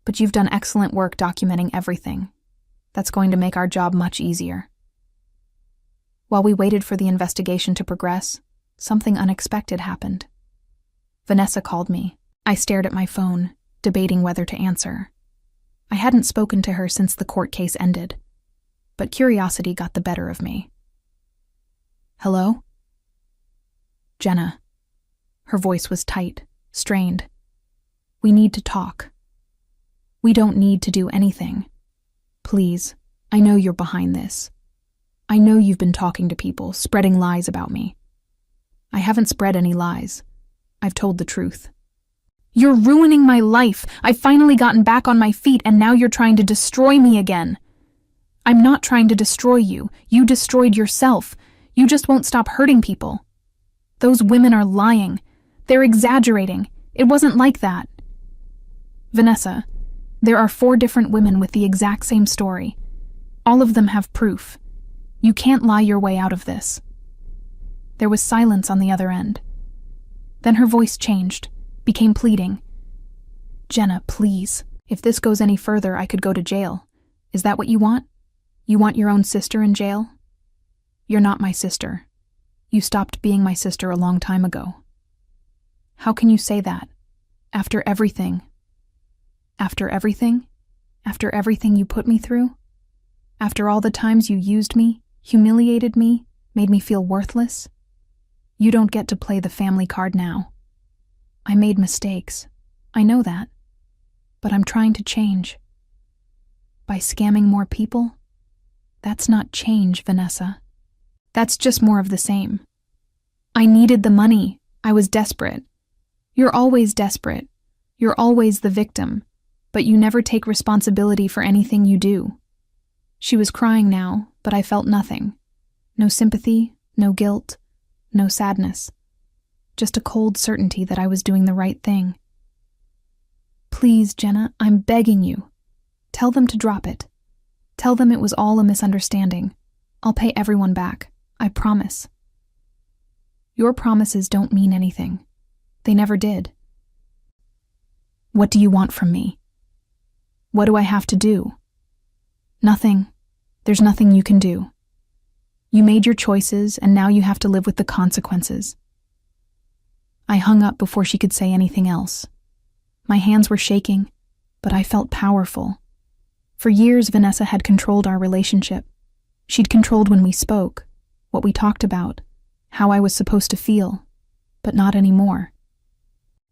But you've done excellent work documenting everything. That's going to make our job much easier. While we waited for the investigation to progress, something unexpected happened. Vanessa called me. I stared at my phone, debating whether to answer. I hadn't spoken to her since the court case ended, but curiosity got the better of me. Hello? Jenna. Her voice was tight, strained. We need to talk. We don't need to do anything. Please, I know you're behind this. I know you've been talking to people, spreading lies about me. I haven't spread any lies. I've told the truth. You're ruining my life. I've finally gotten back on my feet, and now you're trying to destroy me again. I'm not trying to destroy you. You destroyed yourself. You just won't stop hurting people. Those women are lying. They're exaggerating. It wasn't like that. Vanessa, there are 4 different women with the exact same story. All of them have proof. You can't lie your way out of this. There was silence on the other end. Then her voice changed, became pleading. Jenna, please. If this goes any further, I could go to jail. Is that what you want? You want your own sister in jail? You're not my sister. You stopped being my sister a long time ago. How can you say that? After everything? After everything? After everything you put me through? After all the times you used me, humiliated me, made me feel worthless? You don't get to play the family card now. I made mistakes. I know that. But I'm trying to change. By scamming more people? That's not change, Vanessa. That's just more of the same. I needed the money. I was desperate. You're always desperate. You're always the victim, but you never take responsibility for anything you do. She was crying now, but I felt nothing. No sympathy, no guilt, no sadness. Just a cold certainty that I was doing the right thing. Please, Jenna, I'm begging you. Tell them to drop it. Tell them it was all a misunderstanding. I'll pay everyone back. I promise. Your promises don't mean anything. They never did. What do you want from me? What do I have to do? Nothing. There's nothing you can do. You made your choices, and now you have to live with the consequences. I hung up before she could say anything else. My hands were shaking, but I felt powerful. For years, Vanessa had controlled our relationship. She'd controlled when we spoke, what we talked about, how I was supposed to feel, but not anymore.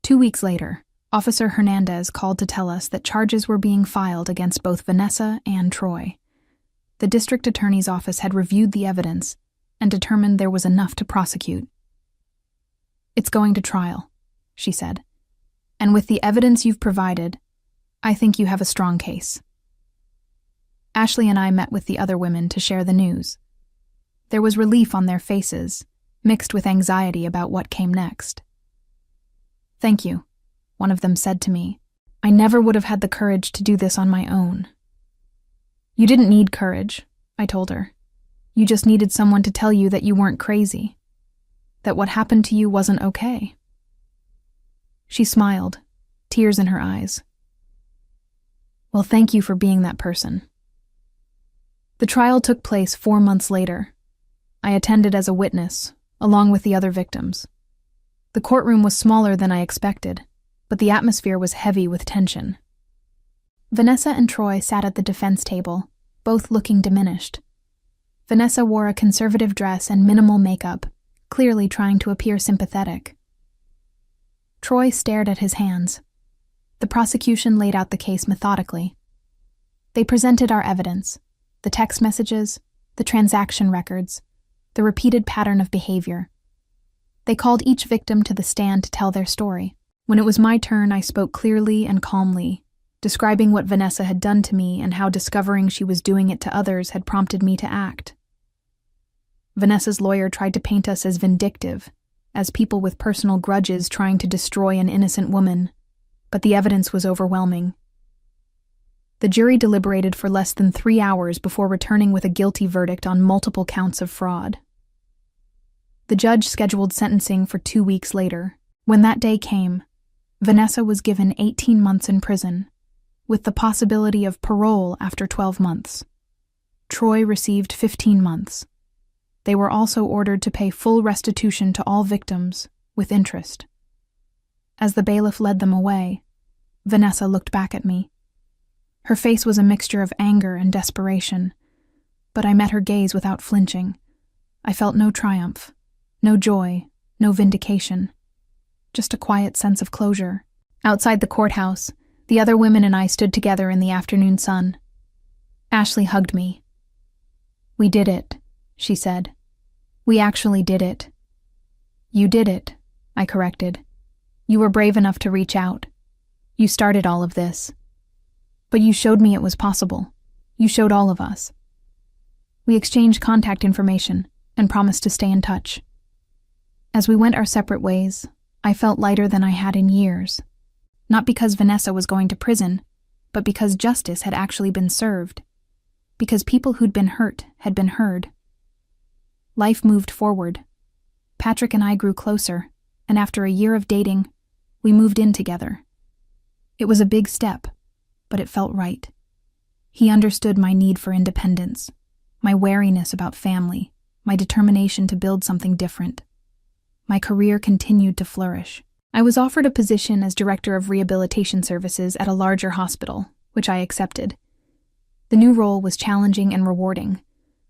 2 weeks later, Officer Hernandez called to tell us that charges were being filed against both Vanessa and Troy. The district attorney's office had reviewed the evidence and determined there was enough to prosecute. It's going to trial, she said. And with the evidence you've provided, I think you have a strong case. Ashley and I met with the other women to share the news. There was relief on their faces, mixed with anxiety about what came next. Thank you, one of them said to me. I never would have had the courage to do this on my own. You didn't need courage, I told her. You just needed someone to tell you that you weren't crazy, that what happened to you wasn't okay. She smiled, tears in her eyes. Well, thank you for being that person. The trial took place 4 months later. I attended as a witness, along with the other victims. The courtroom was smaller than I expected, but the atmosphere was heavy with tension. Vanessa and Troy sat at the defense table, both looking diminished. Vanessa wore a conservative dress and minimal makeup, clearly trying to appear sympathetic. Troy stared at his hands. The prosecution laid out the case methodically. They presented our evidence, the text messages, the transaction records, the repeated pattern of behavior. They called each victim to the stand to tell their story. When it was my turn, I spoke clearly and calmly, describing what Vanessa had done to me and how discovering she was doing it to others had prompted me to act. Vanessa's lawyer tried to paint us as vindictive, as people with personal grudges trying to destroy an innocent woman, but the evidence was overwhelming. The jury deliberated for less than 3 hours before returning with a guilty verdict on multiple counts of fraud. The judge scheduled sentencing for 2 weeks later. When that day came, Vanessa was given 18 months in prison, with the possibility of parole after 12 months. Troy received 15 months. They were also ordered to pay full restitution to all victims, with interest. As the bailiff led them away, Vanessa looked back at me. Her face was a mixture of anger and desperation, but I met her gaze without flinching. I felt no triumph, no joy, no vindication, just a quiet sense of closure. Outside the courthouse, the other women and I stood together in the afternoon sun. Ashley hugged me. "We did it," she said. "We actually did it." "You did it," I corrected. "You were brave enough to reach out. You started all of this. But you showed me it was possible. You showed all of us." We exchanged contact information and promised to stay in touch. As we went our separate ways, I felt lighter than I had in years. Not because Vanessa was going to prison, but because justice had actually been served. Because people who'd been hurt had been heard. Life moved forward. Patrick and I grew closer, and after a year of dating, we moved in together. It was a big step, but it felt right. He understood my need for independence, my wariness about family, my determination to build something different. My career continued to flourish. I was offered a position as director of rehabilitation services at a larger hospital, which I accepted. The new role was challenging and rewarding,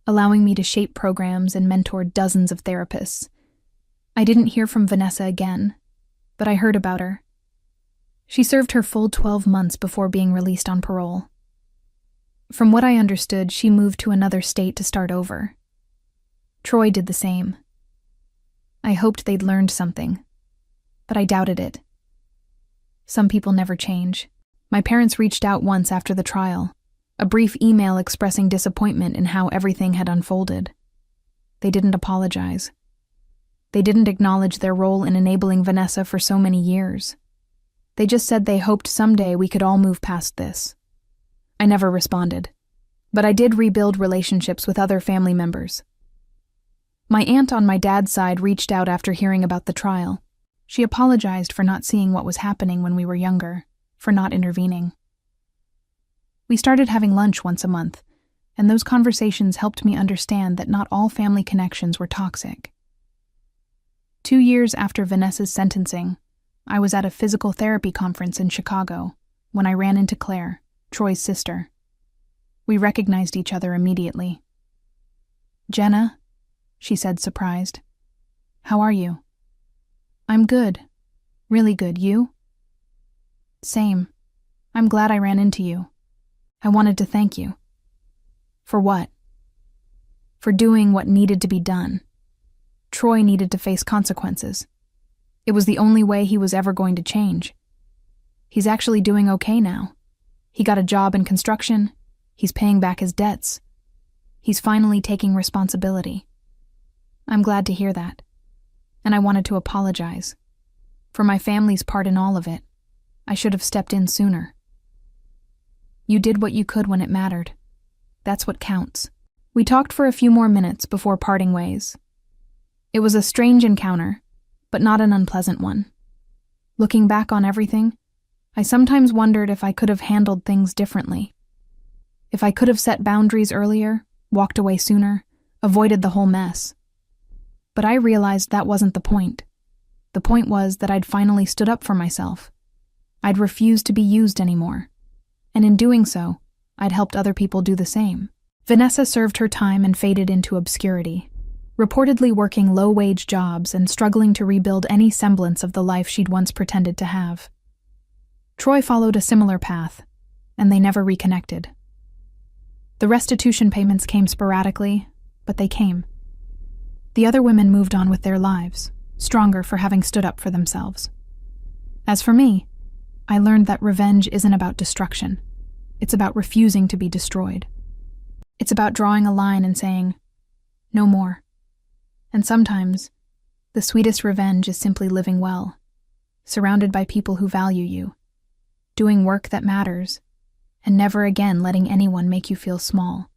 allowing me to shape programs and mentor dozens of therapists. I didn't hear from Vanessa again, but I heard about her. She served her full 12 months before being released on parole. From what I understood, she moved to another state to start over. Troy did the same. I hoped they'd learned something, but I doubted it. Some people never change. My parents reached out once after the trial, a brief email expressing disappointment in how everything had unfolded. They didn't apologize. They didn't acknowledge their role in enabling Vanessa for so many years. They just said they hoped someday we could all move past this. I never responded, but I did rebuild relationships with other family members. My aunt on my dad's side reached out after hearing about the trial. She apologized for not seeing what was happening when we were younger, for not intervening. We started having lunch once a month, and those conversations helped me understand that not all family connections were toxic. 2 years after Vanessa's sentencing, I was at a physical therapy conference in Chicago when I ran into Claire, Troy's sister. We recognized each other immediately. "Jenna," she said, surprised. "How are you?" "I'm good. Really good. You?" "Same. I'm glad I ran into you. I wanted to thank you." "For what?" "For doing what needed to be done. Troy needed to face consequences. It was the only way he was ever going to change. He's actually doing okay now. He got a job in construction. He's paying back his debts. He's finally taking responsibility. I'm glad to hear that. And I wanted to apologize. For my family's part in all of it, I should have stepped in sooner. You did what you could when it mattered. That's what counts." We talked for a few more minutes before parting ways. It was a strange encounter, but not an unpleasant one. Looking back on everything, I sometimes wondered if I could have handled things differently. If I could have set boundaries earlier, walked away sooner, avoided the whole mess. But I realized that wasn't the point. The point was that I'd finally stood up for myself. I'd refused to be used anymore. And in doing so, I'd helped other people do the same. Vanessa served her time and faded into obscurity, reportedly working low-wage jobs and struggling to rebuild any semblance of the life she'd once pretended to have. Troy followed a similar path, and they never reconnected. The restitution payments came sporadically, but they came. The other women moved on with their lives, stronger for having stood up for themselves. As for me, I learned that revenge isn't about destruction. It's about refusing to be destroyed. It's about drawing a line and saying, "No more. And sometimes, the sweetest revenge is simply living well, surrounded by people who value you, doing work that matters, and never again letting anyone make you feel small.